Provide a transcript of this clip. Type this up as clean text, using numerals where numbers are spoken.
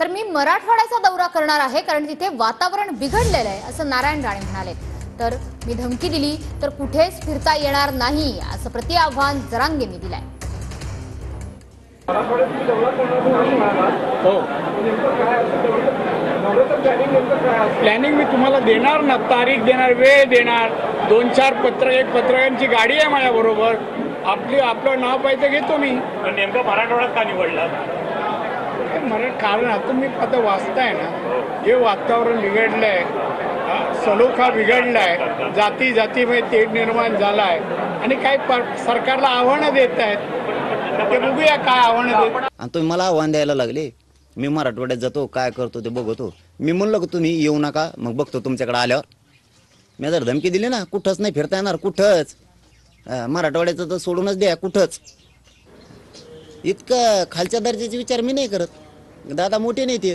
तर मी मराठवाड्याचा दौरा करणार आहे कारण तिथे वातावरण बिघडलेलं आहे असं नारायण राणे म्हणाले। तर मी धमकी दिली तर कुठेच फिरता येणार नाही असं प्रतिआव्हान जरांगेंनी दिलंय। हो, प्लॅनिंग मी तुम्हाला देणार ना, तारीख देणार, वेळ देणार, 2-4 पत्रकारांची गाडी आहे माझ्या बरोबर। आपलं नाव पाहिजे घेतो मी। नेमका मराठवाड्यात का निवडला? कारण आता मी आता वाचताय ना, जे वातावरण बिघडलंय, सलोखा बिघडलाय, जाती जातीमध्ये तेढ निर्माण झालाय आणि काही सरकारला आव्हानं देत आहेत। ते बघूया काय आव्हानं देत। आणि तुम्ही मला आव्हान द्यायला लागले, मी मराठवाड्यात जातो, काय करतो ते बघतो। मी म्हणलं की तुम्ही येऊ नका, मग बघतो तुमच्याकडे आल्यावर। मी जर धमकी दिली ना, कुठंच नाही फिरता येणार, कुठंच मराठवाड्याचं तर सोडूनच द्या, कुठंच। इतकं खालच्या दर्जाचे विचार मी नाही करत, दादा मोठे नाही ते।